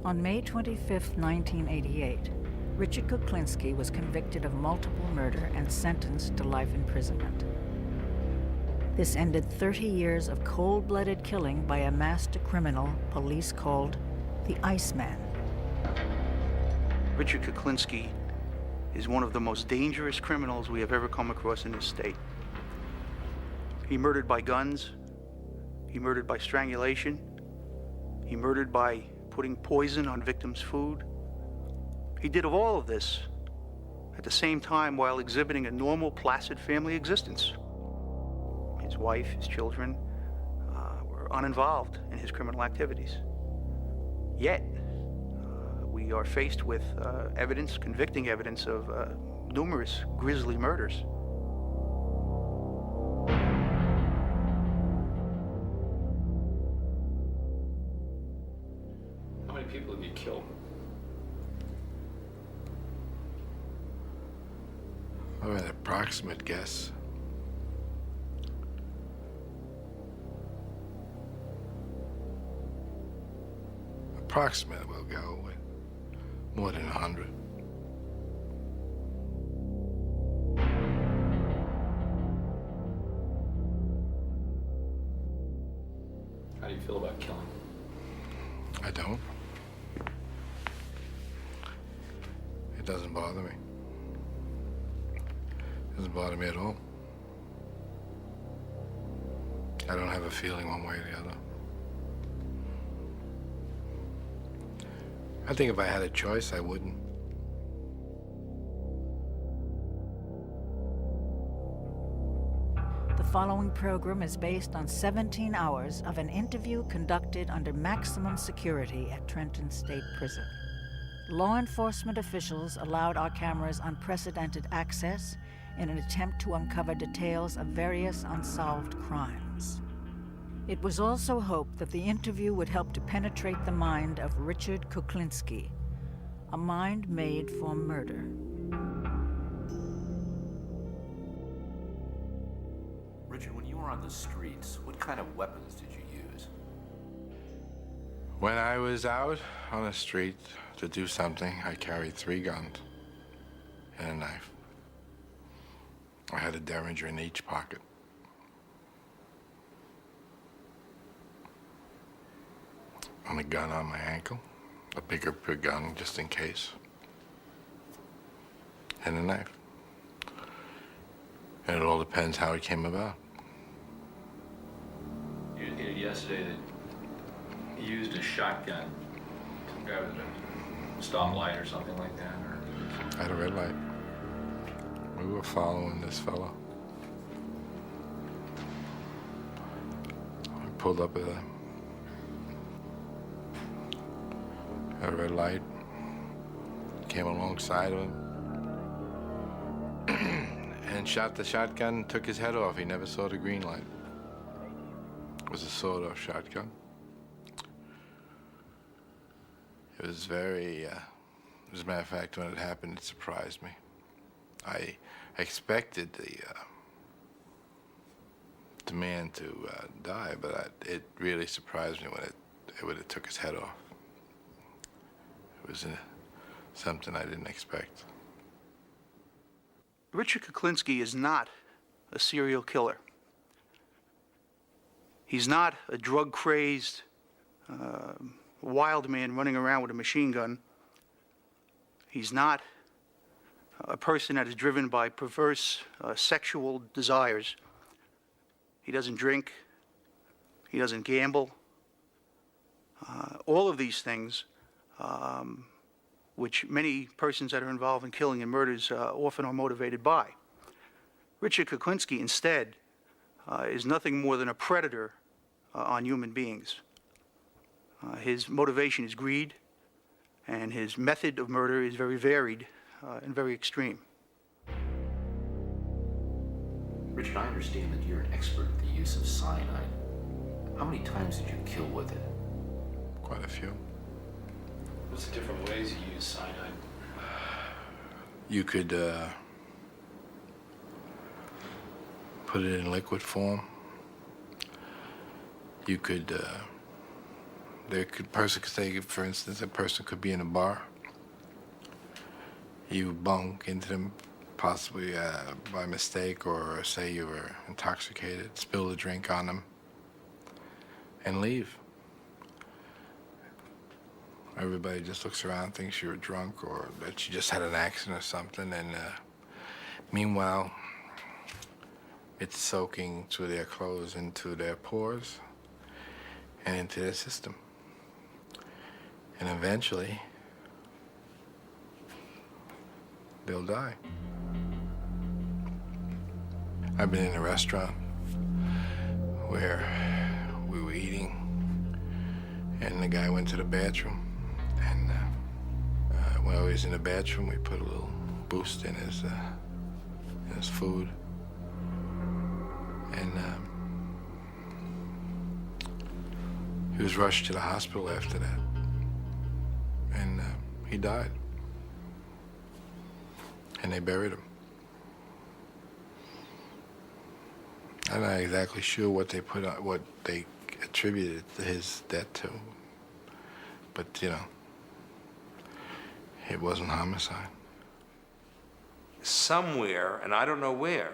On May 25, 1988, Richard Kuklinski was convicted of multiple murder and sentenced to life imprisonment. This ended 30 years of cold-blooded killing by a master criminal police called the Iceman. Richard Kuklinski is one of the most dangerous criminals we have ever come across in this state. He murdered by guns, he murdered by strangulation, he murdered by putting poison on victims' food. He did all of this at the same time while exhibiting a normal, placid family existence. His wife, his children were uninvolved in his criminal activities. Yet, we are faced with evidence, convicting evidence of numerous grisly murders. How many people have you killed? I have an approximate guess. Approximate will go with more than 100. How do you feel about killing? I don't. It doesn't bother me. It doesn't bother me at all. I don't have a feeling one way or the other. I think if I had a choice, I wouldn't. The following program is based on 17 hours of an interview conducted under maximum security at Trenton State Prison. Law enforcement officials allowed our cameras unprecedented access in an attempt to uncover details of various unsolved crimes. It was also hoped that the interview would help to penetrate the mind of Richard Kuklinski, a mind made for murder. Richard, when you were on the streets, what kind of weapons did you use? When I was out on the street to do something, I carried 3 guns and a knife. I had a Derringer in each pocket. And a gun on my ankle, a bigger gun just in case, and a knife. And it all depends how it came about. You indicated yesterday that you used a shotgun rather than a stoplight or something like that, or? I had a red light. We were following this fella. I pulled up at a red light, came alongside of him, and shot the shotgun, took his head off. He never saw the green light. It was a sawed-off shotgun. It was very, as a matter of fact, when it happened, it surprised me. I expected the man to die, but it really surprised me when it took his head off. It was something I didn't expect. Richard Kuklinski is not a serial killer. He's not a drug-crazed, wild man running around with a machine gun. He's not a person that is driven by perverse sexual desires. He doesn't drink. He doesn't gamble. All of these things, which many persons that are involved in killing and murders often are motivated by. Richard Kuklinski, instead, is nothing more than a predator on human beings. His motivation is greed, and his method of murder is very varied and very extreme. Richard, I understand that you're an expert at the use of cyanide. How many times did you kill with it? Quite a few. What's the different ways you use cyanide? You could put it in liquid form. You could Person could say, for instance, a person could be in a bar. You bunk into them, possibly by mistake, or say you were intoxicated, spill a drink on them, and leave. Everybody just looks around, thinks you were drunk, or that you just had an accident or something, and meanwhile, it's soaking through their clothes into their pores and into their system. And eventually, they'll die. I've been in a restaurant where we were eating, and the guy went to the bathroom. And while he was in the bathroom, we put a little boost in his food. And he was rushed to the hospital after that. And he died. And they buried him. I'm not exactly sure what they attributed his death to. But, you know, it wasn't homicide. Somewhere, and I don't know where,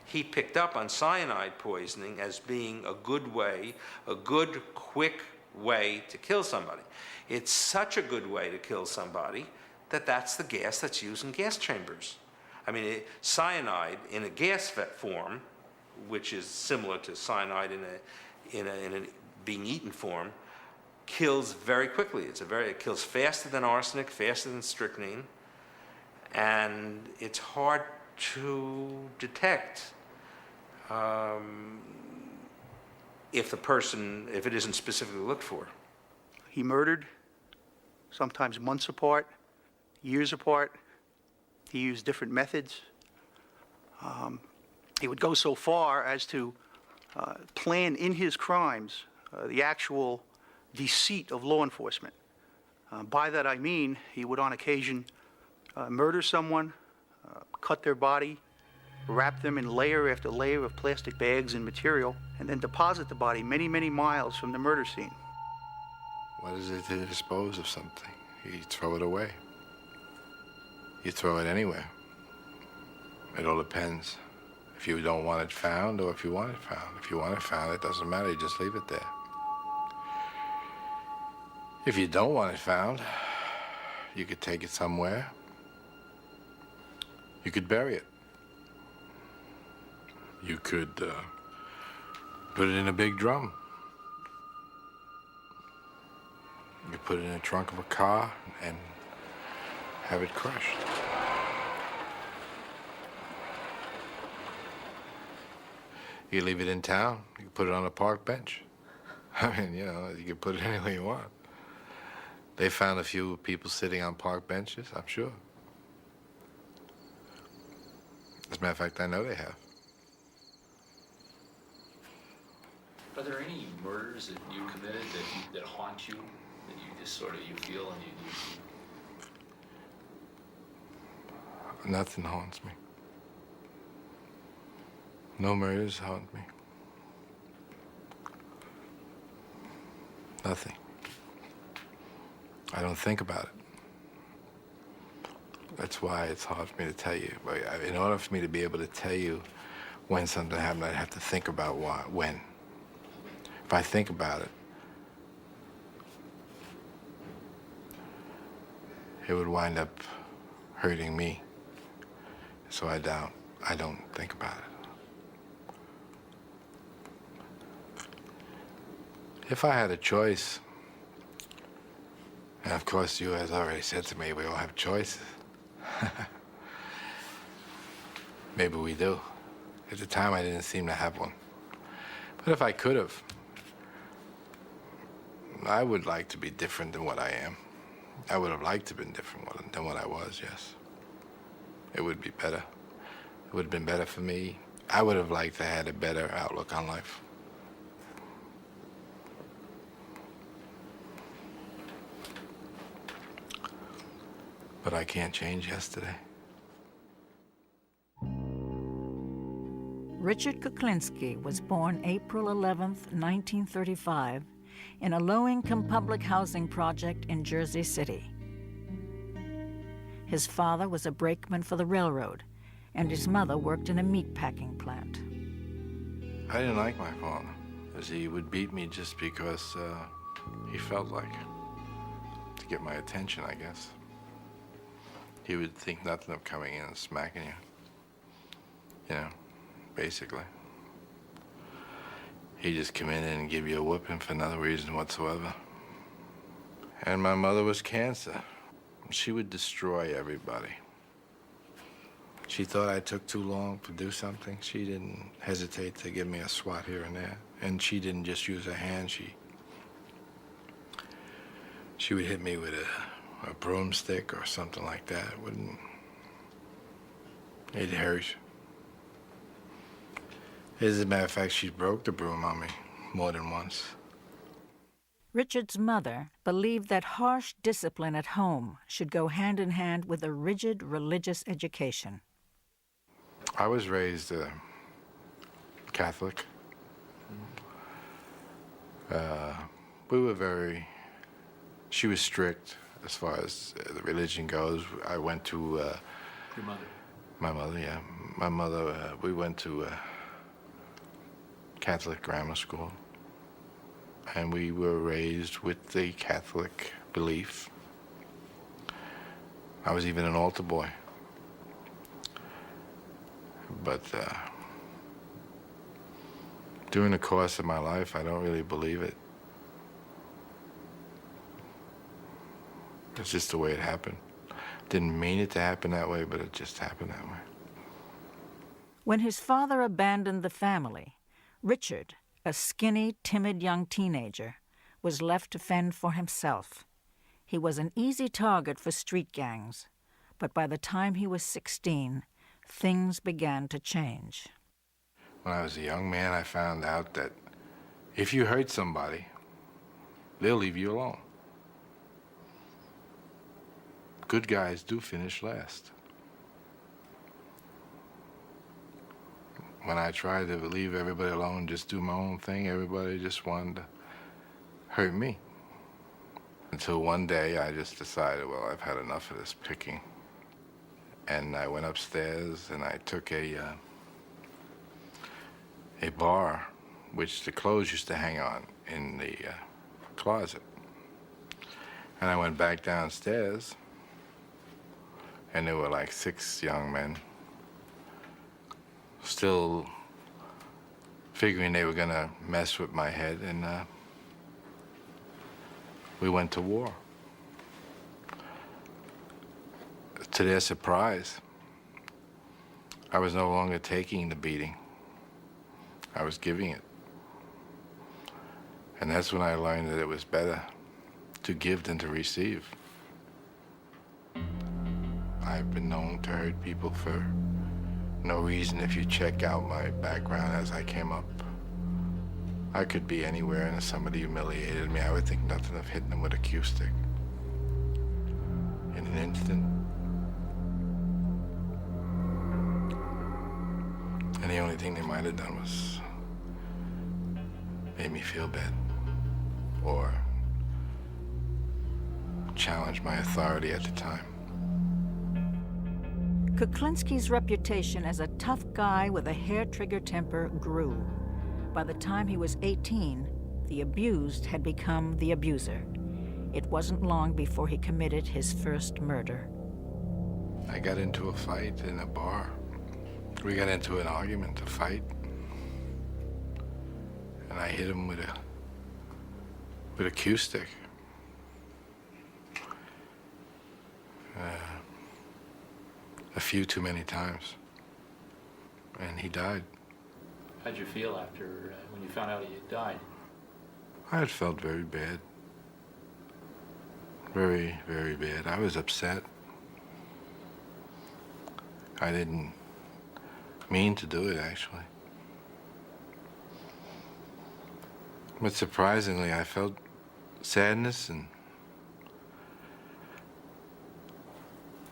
he picked up on cyanide poisoning as being a good way, a good, quick way to kill somebody. It's such a good way to kill somebody that that's the gas that's used in gas chambers. I mean, cyanide in a gas form, which is similar to cyanide in a being eaten form, kills very quickly. It kills faster than arsenic, faster than strychnine, and it's hard to detect if it isn't specifically looked for. He murdered, sometimes months apart, years apart. He used different methods. He would go so far as to plan in his crimes the actual deceit of law enforcement. By that I mean he would on occasion murder someone, cut their body, wrap them in layer after layer of plastic bags and material, and then deposit the body many, many miles from the murder scene. What is it to dispose of something? You throw it away. You throw it anywhere. It all depends if you don't want it found or if you want it found. If you want it found, it doesn't matter, you just leave it there. If you don't want it found, you could take it somewhere. You could bury it. You could put it in a big drum. You could put it in the trunk of a car and have it crushed. You leave it in town, you can put it on a park bench. I mean, you know, you can put it anywhere you want. They found a few people sitting on park benches, I'm sure. As a matter of fact, I know they have. Are there any murders that you committed that haunt you, that you just sort of, you feel and you... Nothing haunts me. No murders haunt me. Nothing. I don't think about it. That's why it's hard for me to tell you. In order for me to be able to tell you when something happened, I'd have to think about when. If I think about it, it would wind up hurting me. So I don't think about it. If I had a choice, and of course you has already said to me, we all have choices. Maybe we do. At the time I didn't seem to have one. But if I could have, I would like to be different than what I am. I would have liked to have been different than what I was, yes. It would be better. It would have been better for me. I would have liked to have had a better outlook on life. But I can't change yesterday. Richard Kuklinski was born April 11, 1935, in a low-income public housing project in Jersey City. His father was a brakeman for the railroad, and his mother worked in a meatpacking plant. I didn't like my father, as he would beat me just because he felt like it, to get my attention, I guess. He would think nothing of coming in and smacking you, basically. He'd just come in and give you a whooping for no reason whatsoever. And my mother was cancer. She would destroy everybody. She thought I took too long to do something. She didn't hesitate to give me a swat here and there. And she didn't just use her hand. She would hit me with a broomstick or something like that. It hurt. As a matter of fact, she broke the broom on me more than once. Richard's mother believed that harsh discipline at home should go hand in hand with a rigid religious education. I was raised Catholic. She was strict as far as the religion goes. I went to... Your mother? My mother, yeah. My mother, we went to Catholic grammar school. And we were raised with the Catholic belief. I was even an altar boy. But during the course of my life, I don't really believe it. It's just the way it happened. Didn't mean it to happen that way, but it just happened that way. When his father abandoned the family, Richard, a skinny, timid young teenager, was left to fend for himself. He was an easy target for street gangs, but by the time he was 16, things began to change. When I was a young man, I found out that if you hurt somebody, they'll leave you alone. Good guys do finish last. When I tried to leave everybody alone, just do my own thing, everybody just wanted to hurt me. Until one day I just decided, well, I've had enough of this picking. And I went upstairs and I took a bar, which the clothes used to hang on in the closet. And I went back downstairs, and there were like 6 young men still figuring they were gonna mess with my head, and we went to war. To their surprise, I was no longer taking the beating. I was giving it. And that's when I learned that it was better to give than to receive. I've been known to hurt people for no reason. If you check out my background as I came up, I could be anywhere, and if somebody humiliated me, I would think nothing of hitting them with a cue stick. In an instant. And the only thing they might have done was made me feel bad or challenge my authority at the time. Kuklinski's reputation as a tough guy with a hair-trigger temper grew. By the time he was 18, the abused had become the abuser. It wasn't long before he committed his first murder. I got into a fight in a bar. We got into an argument, a fight. And I hit him with a cue stick. A few too many times. And he died. How'd you feel after, when you found out he had died? I had felt very bad. Very, very bad. I was upset. I didn't mean to do it, actually. But surprisingly, I felt sadness, and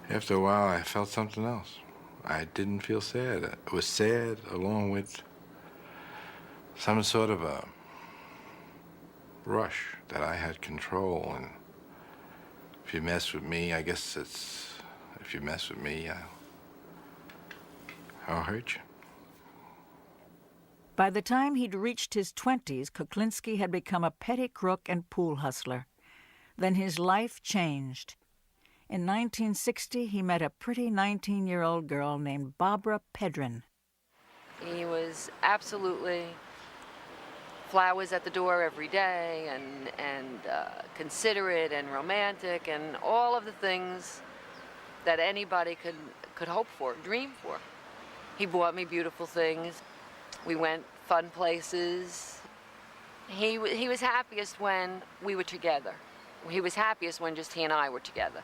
after a while, I felt something else. I didn't feel sad. It was sad along with some sort of a rush, that I had control, and if you mess with me, I guess it's, if you mess with me, I'll hurt you. By the time he'd reached his 20s, Kuklinski had become a petty crook and pool hustler. Then his life changed. In 1960, he met a pretty 19-year-old girl named Barbara Pedrin. He was absolutely flowers at the door every day, and considerate and romantic, and all of the things that anybody could hope for, dream for. He bought me beautiful things. We went fun places. He was happiest when we were together. He was happiest when just he and I were together.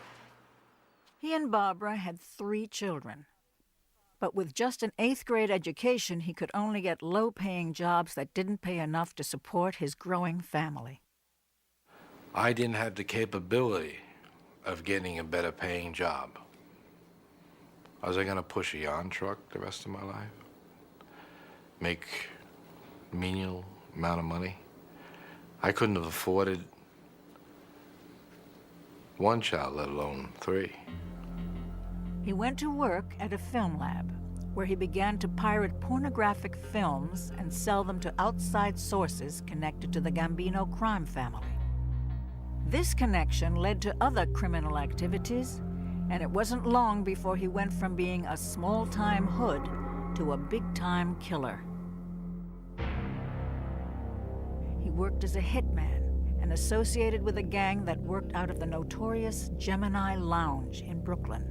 He and Barbara had 3 children. But with just an 8th grade education, he could only get low-paying jobs that didn't pay enough to support his growing family. I didn't have the capability of getting a better paying job. Was I gonna push a yarn truck the rest of my life? Make a menial amount of money? I couldn't have afforded 1 child, let alone 3. He went to work at a film lab, where he began to pirate pornographic films and sell them to outside sources connected to the Gambino crime family. This connection led to other criminal activities, and it wasn't long before he went from being a small-time hood to a big-time killer. He worked as a hitman and associated with a gang that worked out of the notorious Gemini Lounge in Brooklyn.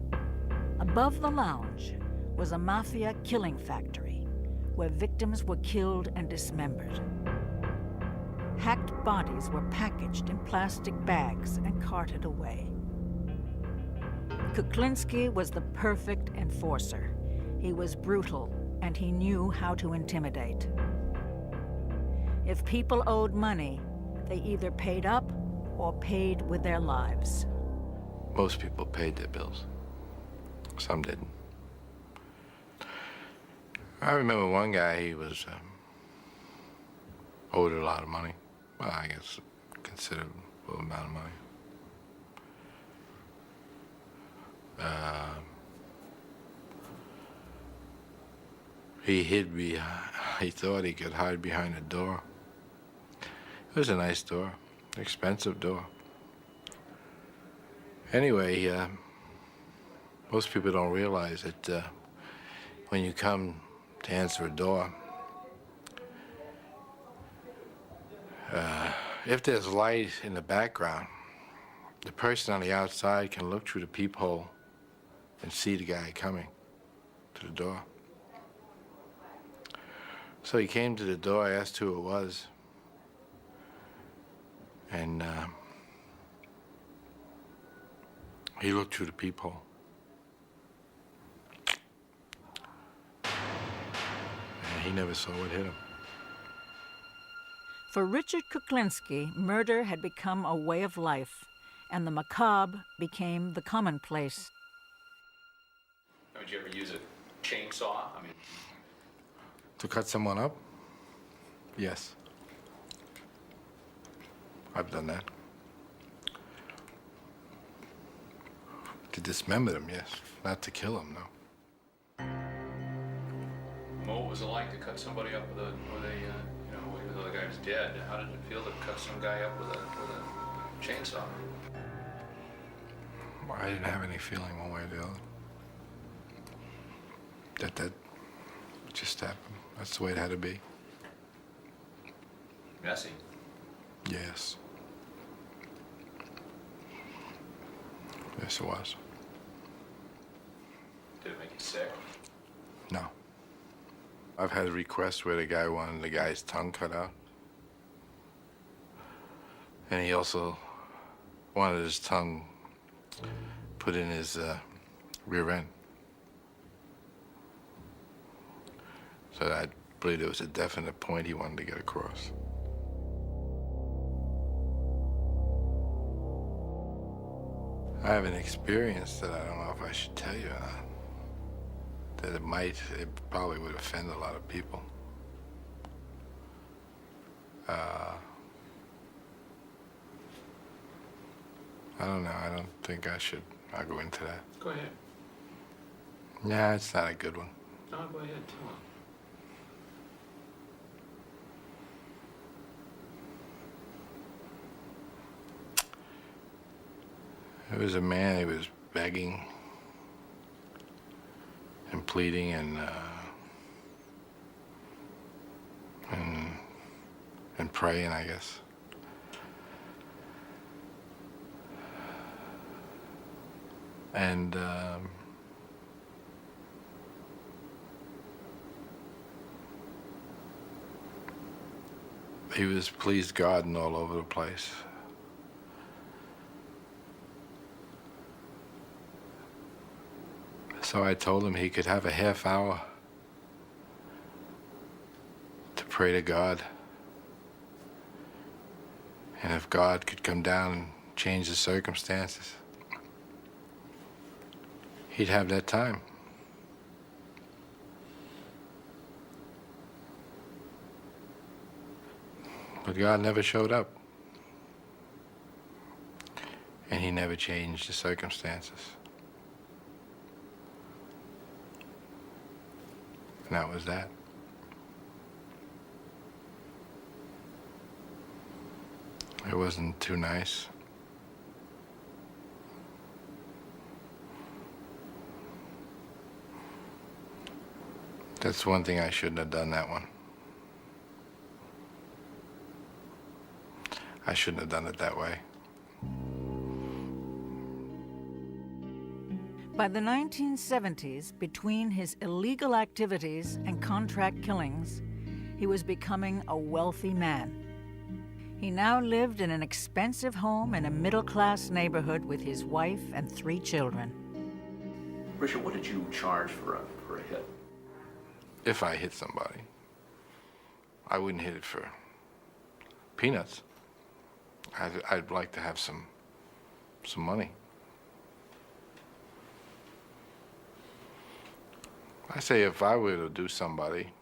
Above the lounge was a mafia killing factory where victims were killed and dismembered. Hacked bodies were packaged in plastic bags and carted away. Kuklinski was the perfect enforcer. He was brutal, and he knew how to intimidate. If people owed money, they either paid up or paid with their lives. Most people paid their bills. Some didn't. I remember one guy, he was owed a lot of money. Well, I guess a considerable amount of money. He thought he could hide behind a door. It was a nice door, expensive door. Anyway, most people don't realize that when you come to answer a door, if there's light in the background, the person on the outside can look through the peephole and see the guy coming to the door. So he came to the door, I asked who it was, and he looked through the peephole. And he never saw what hit him. For Richard Kuklinski, murder had become a way of life, and the macabre became the commonplace. Would you ever use a chainsaw? I mean, To cut someone up? Yes. I've done that. To dismember them, yes. Not to kill them, no. what was it like to cut somebody up with a you know, even though the guy was dead? How did it feel to cut some guy up with a chainsaw? Well, I didn't have any feeling one way or the other. That just happened. That's the way it had to be. Messy. Yes. Yes, it was. Did it make you sick? No. I've had requests where the guy wanted the guy's tongue cut out. And he also wanted his tongue put in his rear end. So I believe there was a definite point he wanted to get across. I have an experience that I don't know if I should tell you or not. That it probably would offend a lot of people. I don't know. I don't think I'll go into that. Go ahead. Yeah, it's not a good one. No, go ahead. Tell him. There was a man, he was begging and pleading and praying, I guess. And he was pleased God and all over the place. So I told him he could have a half hour to pray to God. And if God could come down and change the circumstances, he'd have that time. But God never showed up. And he never changed the circumstances. And that was that. It wasn't too nice. That's one thing I shouldn't have done, that one. I shouldn't have done it that way. By the 1970s, between his illegal activities and contract killings, he was becoming a wealthy man. He now lived in an expensive home in a middle-class neighborhood with his wife and 3 children. Richard, what did you charge for a hit? If I hit somebody, I wouldn't hit it for peanuts. I'd like to have some money. I say if I were to do somebody,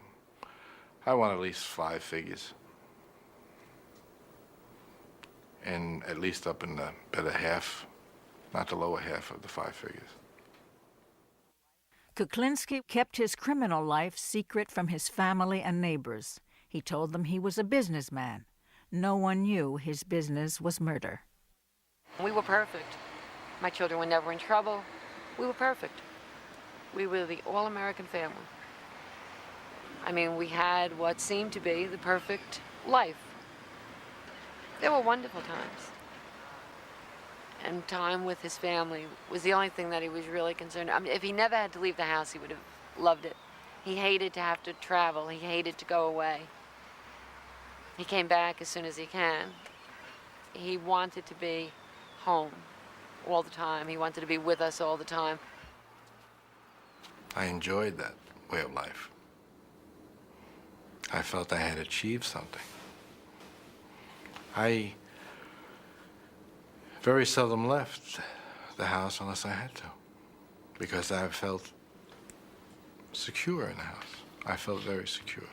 I want at least 5 figures. And at least up in the better half, not the lower half of the 5 figures. Kuklinski kept his criminal life secret from his family and neighbors. He told them he was a businessman. No one knew his business was murder. We were perfect. My children were never in trouble. We were perfect. We were the all-American family. I mean, we had what seemed to be the perfect life. There were wonderful times. And time with his family was the only thing that he was really concerned. I mean, if he never had to leave the house, he would have loved it. He hated to have to travel. He hated to go away. He came back as soon as he can. He wanted to be home all the time. He wanted to be with us all the time. I enjoyed that way of life. I felt I had achieved something. I very seldom left the house unless I had to, because I felt secure in the house. I felt very secure.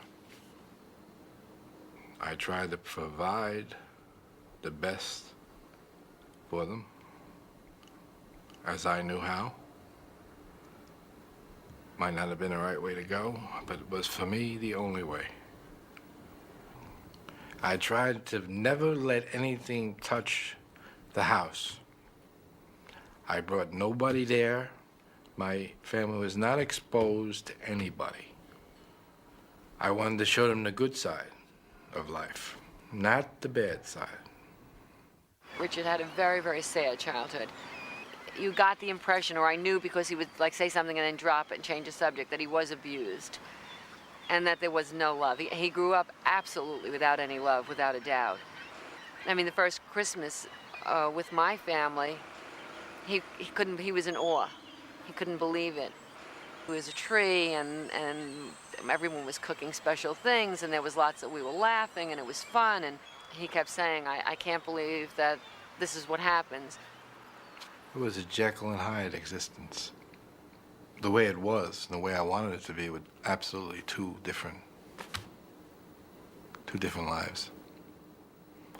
I tried to provide the best for them as I knew how. Might not have been the right way to go, but it was, for me, the only way. I tried to never let anything touch the house. I brought nobody there. My family was not exposed to anybody. I wanted to show them the good side of life, not the bad side. Richard had a very, very sad childhood. You got the impression, or I knew because he would like say something and then drop it and change the subject, that he was abused and that there was no love. He grew up absolutely without any love, without a doubt. I mean, the first Christmas with my family, he was in awe. He couldn't believe it. It was a tree and everyone was cooking special things and there was lots of, we were laughing and it was fun, and he kept saying, I can't believe that this is what happens. It was a Jekyll and Hyde existence. The way it was, and the way I wanted it to be, with absolutely two different lives.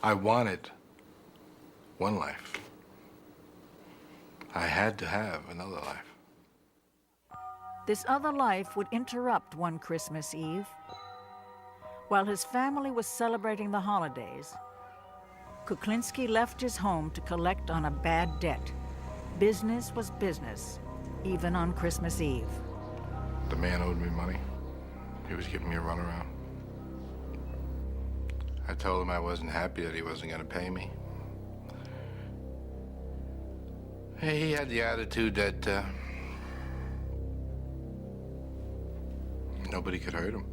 I wanted one life. I had to have another life. This other life would interrupt one Christmas Eve. While his family was celebrating the holidays, Kuklinski left his home to collect on a bad debt. Business was business, even on Christmas Eve. The man owed me money. He was giving me a runaround. I told him I wasn't happy that he wasn't going to pay me. He had the attitude that nobody could hurt him.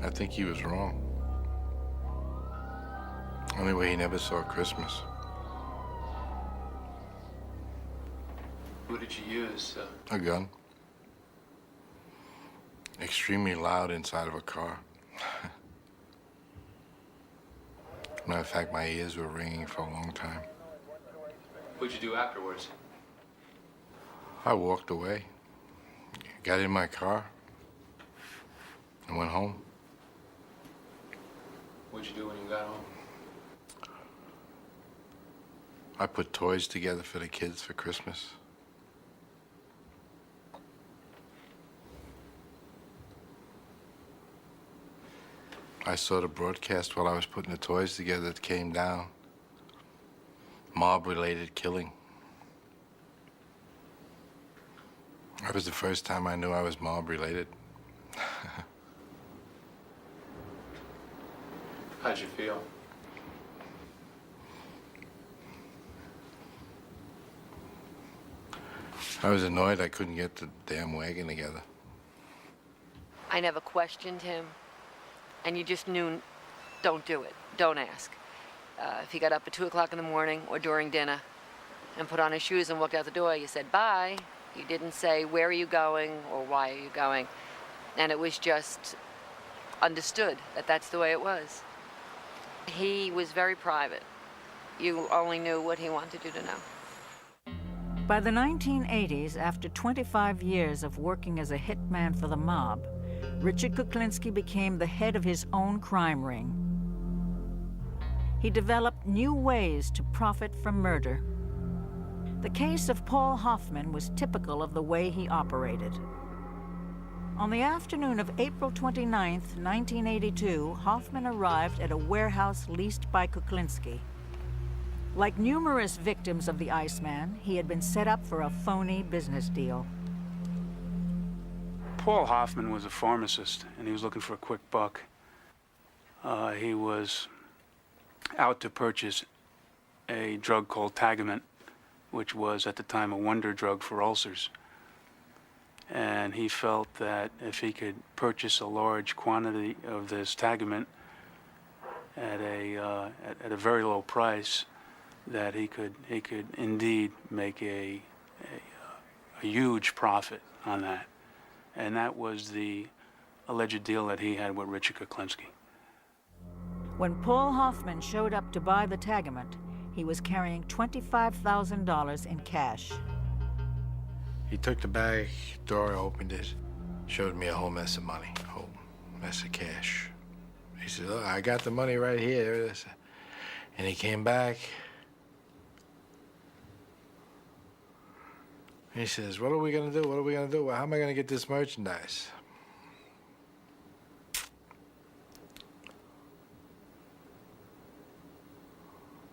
I think he was wrong. Anyway, he never saw Christmas. Who did you use? A gun. Extremely loud inside of a car. Matter of fact, my ears were ringing for a long time. What'd you do afterwards? I walked away, got in my car, and went home. What'd you do when you got home? I put toys together for the kids for Christmas. I saw the broadcast while I was putting the toys together that came down. Mob-related killing. That was the first time I knew I was mob-related. How'd you feel? I was annoyed I couldn't get the damn wagon together. I never questioned him, and you just knew, don't do it, don't ask. If he got up at 2 o'clock in the morning or during dinner and put on his shoes and walked out the door, you said bye. You didn't say, where are you going or why are you going? And it was just understood that that's the way it was. He was very private. You only knew what he wanted you to know. By the 1980s, after 25 years of working as a hitman for the mob, Richard Kuklinski became the head of his own crime ring. He developed new ways to profit from murder. The case of Paul Hoffman was typical of the way he operated. On the afternoon of April 29, 1982, Hoffman arrived at a warehouse leased by Kuklinski. Like numerous victims of the Iceman, he had been set up for a phony business deal. Paul Hoffman was a pharmacist, and he was looking for a quick buck. He was out to purchase a drug called Tagament, which was at the time a wonder drug for ulcers. And he felt that if he could purchase a large quantity of this Tagament at a very low price, that he could indeed make a huge profit on that. And that was the alleged deal that he had with Richard Kuklinski. When Paul Hoffman showed up to buy the Tagament, he was carrying $25,000 in cash. He took the bag, door opened it, showed me a whole mess of money, a whole mess of cash. He said, "Look, I got the money right here." And he came back. He says, "What are we gonna do? What are we gonna do? How am I gonna get this merchandise?"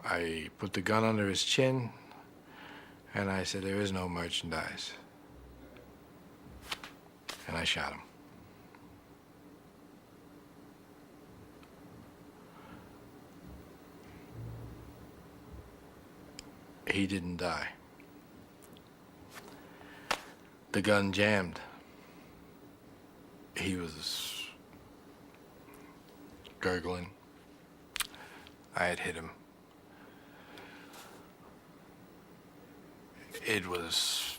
I put the gun under his chin, and I said, "There is no merchandise." And I shot him. He didn't die. The gun jammed. He was gurgling. I had hit him. It was,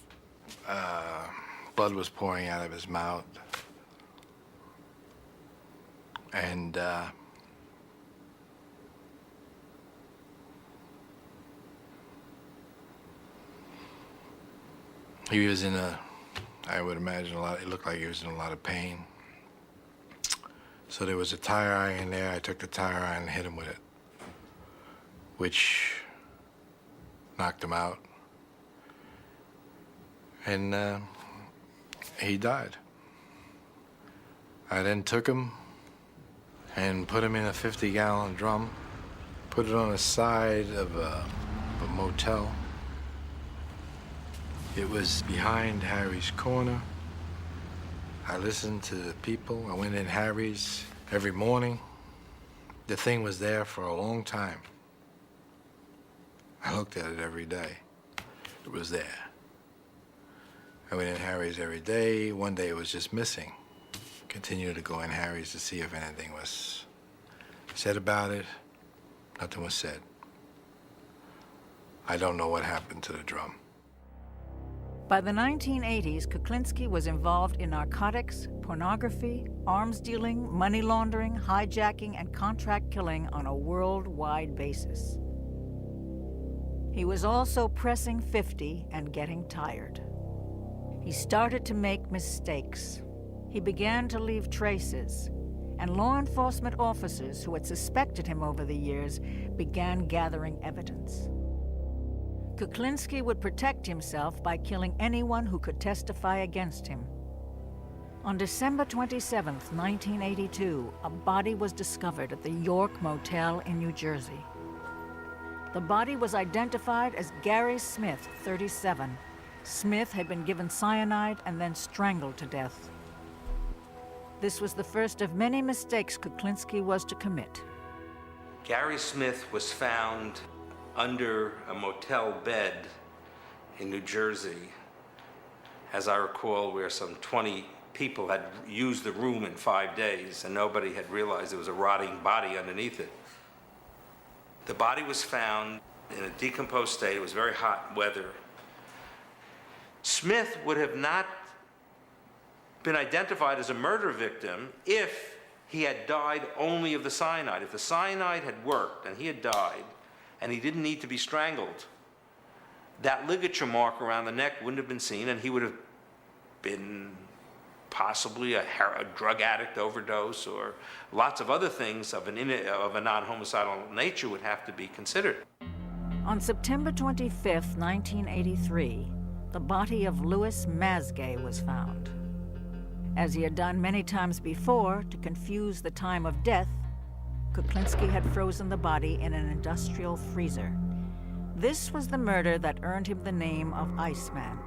blood was pouring out of his mouth. And, he was in I would imagine it looked like he was in a lot of pain. So there was a tire iron there. I took the tire iron and hit him with it, which knocked him out, and he died. I then took him and put him in a 50-gallon drum, put it on the side of a motel. It was behind Harry's corner. I listened to the people. I went in Harry's every morning. The thing was there for a long time. I looked at it every day. It was there. I went in Harry's every day. One day it was just missing. Continued to go in Harry's to see if anything was said about it. Nothing was said. I don't know what happened to the drum. By the 1980s, Kuklinski was involved in narcotics, pornography, arms dealing, money laundering, hijacking, and contract killing on a worldwide basis. He was also pressing 50 and getting tired. He started to make mistakes. He began to leave traces, and law enforcement officers who had suspected him over the years began gathering evidence. Kuklinski would protect himself by killing anyone who could testify against him. On December 27, 1982, a body was discovered at the York Motel in New Jersey. The body was identified as Gary Smith, 37. Smith had been given cyanide and then strangled to death. This was the first of many mistakes Kuklinski was to commit. Gary Smith was found under a motel bed in New Jersey, as I recall, where some 20 people had used the room in 5 days and nobody had realized there was a rotting body underneath it. The body was found in a decomposed state. It was very hot weather. Smith would have not been identified as a murder victim if he had died only of the cyanide. If the cyanide had worked and he had died, and he didn't need to be strangled, that ligature mark around the neck wouldn't have been seen, and he would have been possibly a drug addict overdose, or lots of other things of a non-homicidal nature would have to be considered. On September 25, 1983, the body of Louis Masgay was found. As he had done many times before to confuse the time of death, Kuklinski had frozen the body in an industrial freezer. This was the murder that earned him the name of Iceman.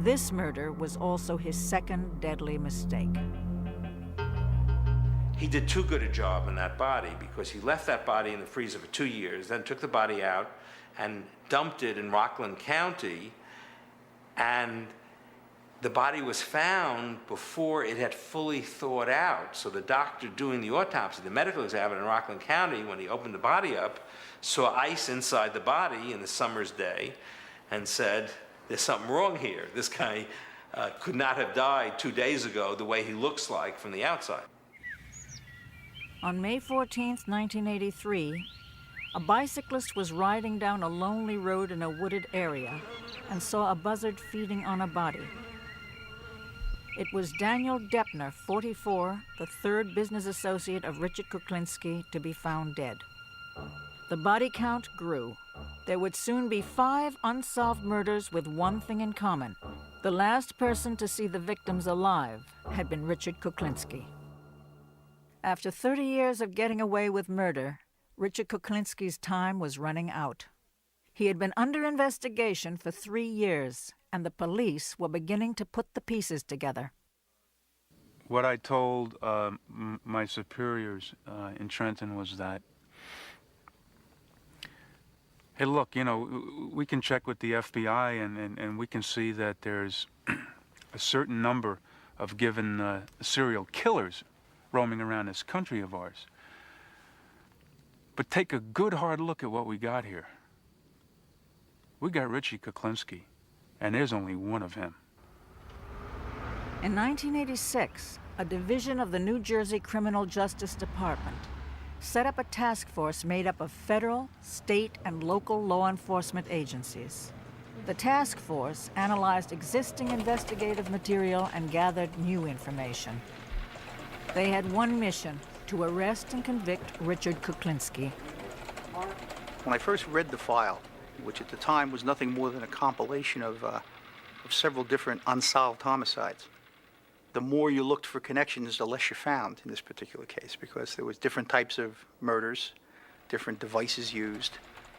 This murder was also his second deadly mistake. He did too good a job on that body because he left that body in the freezer for 2 years, then took the body out and dumped it in Rockland County, and the body was found before it had fully thawed out. So the doctor doing the autopsy, the medical examiner in Rockland County, when he opened the body up, saw ice inside the body in the summer's day and said, there's something wrong here. This guy could not have died 2 days ago the way he looks like from the outside. On May 14, 1983, a bicyclist was riding down a lonely road in a wooded area and saw a buzzard feeding on a body. It was Daniel Deppner, 44, the third business associate of Richard Kuklinski, to be found dead. The body count grew. There would soon be 5 unsolved murders with one thing in common. The last person to see the victims alive had been Richard Kuklinski. After 30 years of getting away with murder, Richard Kuklinski's time was running out. He had been under investigation for 3 years, and the police were beginning to put the pieces together. What I told my superiors in Trenton was that, hey, look, you know, we can check with the FBI and we can see that there's a certain number of given serial killers roaming around this country of ours. But take a good hard look at what we got here. We got Richie Kuklinski, and there's only one of him. In 1986, a division of the New Jersey Criminal Justice Department set up a task force made up of federal, state, and local law enforcement agencies. The task force analyzed existing investigative material and gathered new information. They had one mission: to arrest and convict Richard Kuklinski. When I first read the file, which at the time was nothing more than a compilation of several different unsolved homicides. The more you looked for connections, the less you found in this particular case, because there was different types of murders, different devices used.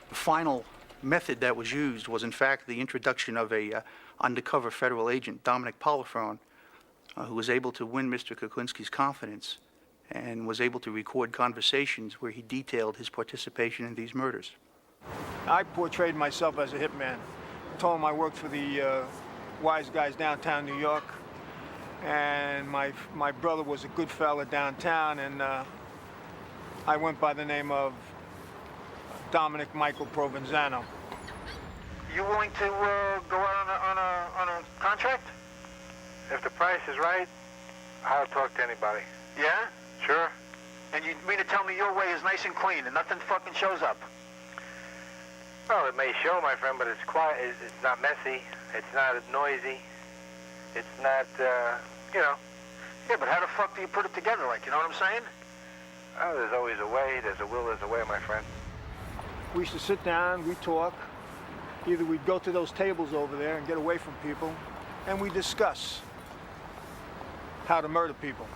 The final method that was used was, in fact, the introduction of a undercover federal agent, Dominic Polifrone, who was able to win Mr. Kuklinski's confidence and was able to record conversations where he detailed his participation in these murders. I portrayed myself as a hitman. Told him I worked for the wise guys downtown New York, and my brother was a good fella downtown, and I went by the name of Dominic Michael Provenzano. You willing to go out on a contract? If the price is right, I'll talk to anybody. Yeah? Sure. And you mean to tell me your way is nice and clean and nothing fucking shows up? Well, it may show, my friend, but it's quiet. It's not messy. It's not noisy. It's not, you know. Yeah, but how the fuck do you put it together, like, you know what I'm saying? Oh, there's always a way. There's a will, there's a way, my friend. We used to sit down, we talk. Either we'd go to those tables over there and get away from people, and we discuss how to murder people.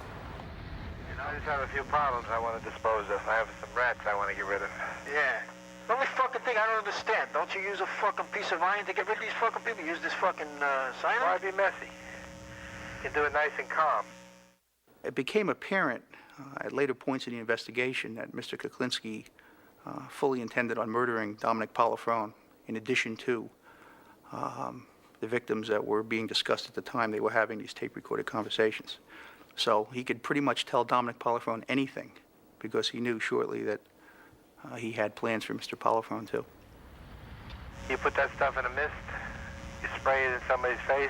You know, I just have a few problems I want to dispose of. I have some rats I want to get rid of. Yeah. The only fucking thing I don't understand, don't you use a fucking piece of iron to get rid of these fucking people? You use this fucking cyanide? Why be messy? You can do it nice and calm. It became apparent at later points in the investigation that Mr. Kuklinski fully intended on murdering Dominic Polifrone, in addition to the victims that were being discussed at the time they were having these tape-recorded conversations. So he could pretty much tell Dominic Polifrone anything, because he knew shortly that he had plans for Mr. Polifrone too. You put that stuff in a mist, you spray it in somebody's face,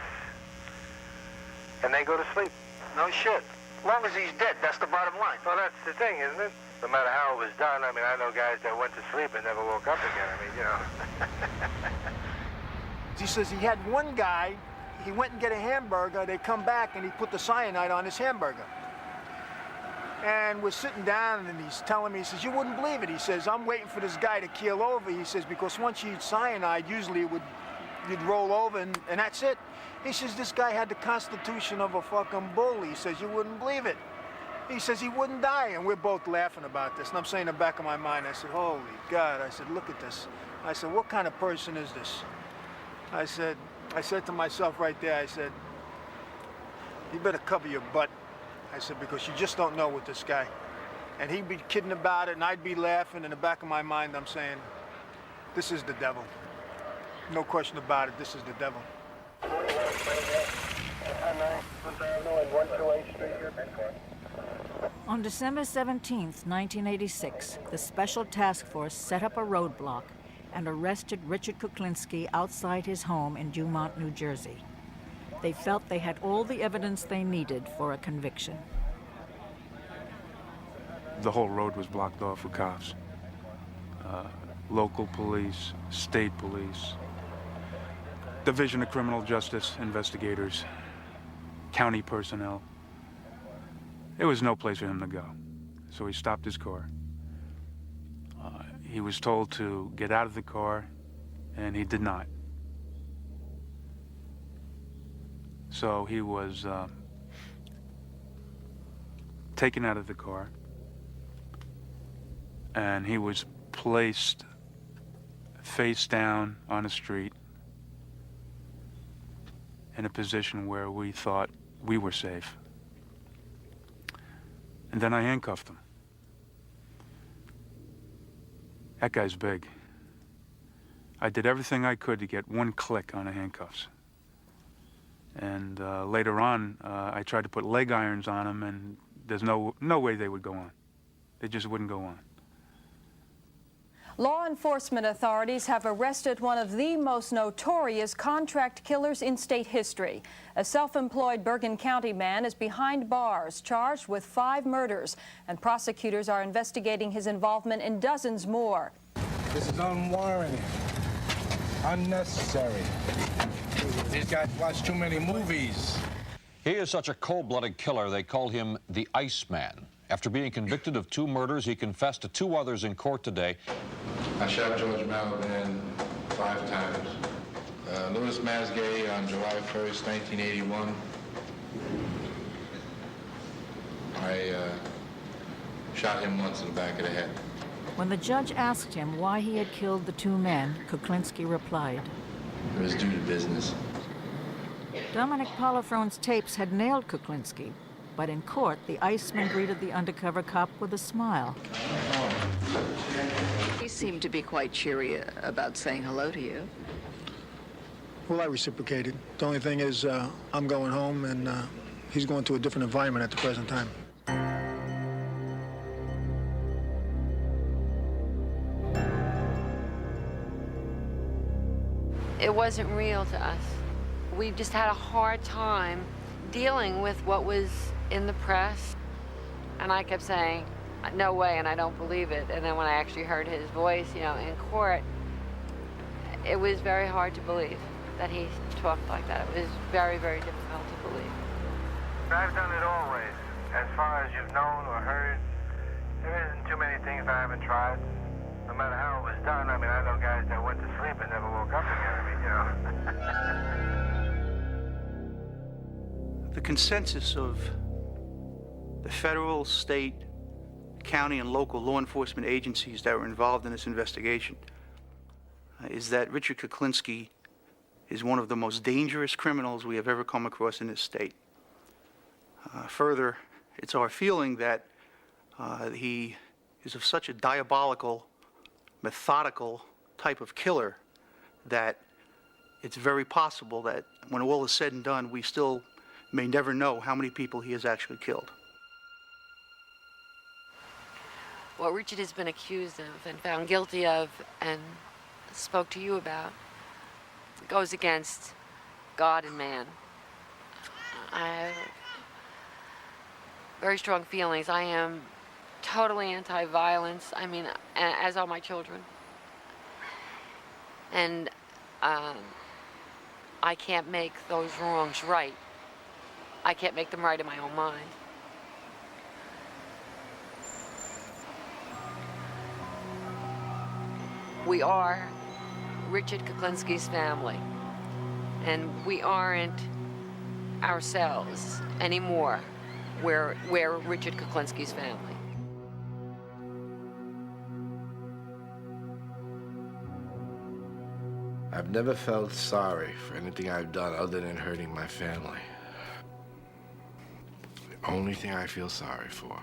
and they go to sleep. No shit. As long as he's dead, that's the bottom line. Well, that's the thing, isn't it? No matter how it was done, I mean, I know guys that went to sleep and never woke up again. I mean, you know. He says he had one guy, he went and get a hamburger, they come back and he put the cyanide on his hamburger. And we're sitting down and he's telling me, he says, you wouldn't believe it. He says, I'm waiting for this guy to keel over. He says, because once you eat cyanide, usually you'd roll over and that's it. He says, this guy had the constitution of a fucking bull. He says, you wouldn't believe it. He says he wouldn't die, and we're both laughing about this. And I'm saying in the back of my mind, I said, holy God. I said, look at this. I said, what kind of person is this? I said to myself right there, I said, you better cover your butt. I said, because you just don't know with this guy. And he'd be kidding about it, and I'd be laughing. In the back of my mind, I'm saying, this is the devil. No question about it, this is the devil. On December 17, 1986, the Special Task Force set up a roadblock and arrested Richard Kuklinski outside his home in Dumont, New Jersey. They felt they had all the evidence they needed for a conviction. The whole road was blocked off with cops. Local police, state police, Division of Criminal Justice investigators, county personnel. There was no place for him to go, so he stopped his car. He was told to get out of the car, and he did not. So he was taken out of the car, and he was placed face down on a street in a position where we thought we were safe. And then I handcuffed him. That guy's big. I did everything I could to get one click on the handcuffs. And later on, I tried to put leg irons on him, and there's no way they would go on. They just wouldn't go on. Law enforcement authorities have arrested one of the most notorious contract killers in state history. A self-employed Bergen County man is behind bars, charged with 5 murders, and prosecutors are investigating his involvement in dozens more. This is unwarranted, unnecessary. These guys watch too many movies. He is such a cold-blooded killer, they call him the Iceman. After being convicted of 2 murders, he confessed to 2 others in court today. I shot George Malvin 5 times. Louis Masgay on July 1st, 1981. I shot him once in the back of the head. When the judge asked him why he had killed the 2 men, Kuklinski replied, It was due to business. Dominic Polifrone's tapes had nailed Kuklinski, but in court, the Iceman greeted the undercover cop with a smile. He seemed to be quite cheery about saying hello to you. Well, I reciprocated. The only thing is, I'm going home, and he's going to a different environment at the present time. It wasn't real to us. We just had a hard time dealing with what was in the press. And I kept saying, no way, and I don't believe it. And then when I actually heard his voice, you know, in court, it was very hard to believe that he talked like that. It was very, very difficult to believe. I've done it always. As far as you've known or heard, there isn't too many things I haven't tried. No matter how it was done. I mean, I know guys that went to sleep and never woke up again. I mean, you know. The consensus of the federal, state, county, and local law enforcement agencies that were involved in this investigation is that Richard Kuklinski is one of the most dangerous criminals we have ever come across in this state. Further, it's our feeling that he is of such a diabolical, methodical type of killer that it's very possible that when all is said and done, we still may never know how many people he has actually killed. What Richard has been accused of and found guilty of and spoke to you about goes against God and man. I have very strong feelings. I am totally anti-violence. I mean, as are my children. And I can't make those wrongs right. I can't make them right in my own mind. We are Richard Kuklinski's family, and we aren't ourselves anymore. We're Richard Kuklinski's family. I've never felt sorry for anything I've done other than hurting my family. The only thing I feel sorry for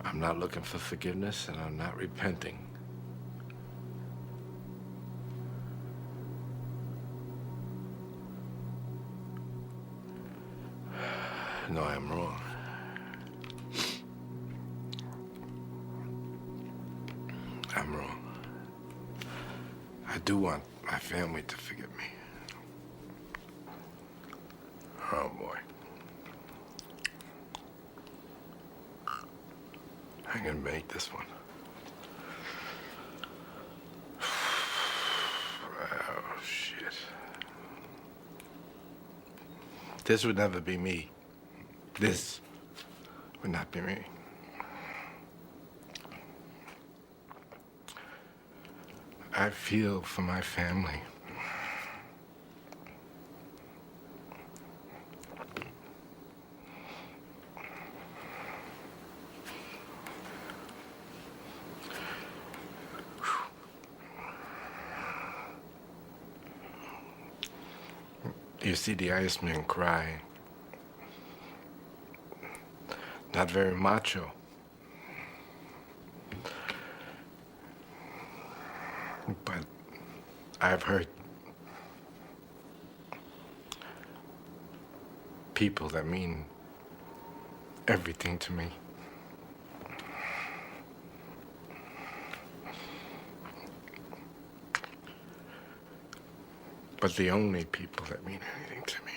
I'm not looking for forgiveness, and I'm not repenting. No, I'm wrong. I'm wrong. I do want my family to forgive me. Oh, boy. I'm gonna make this one. Oh, shit. This would never be me. This would not be me. I feel for my family. You see the Iceman cry. Not very macho. But I've heard people that mean everything to me. But the only people that mean anything to me.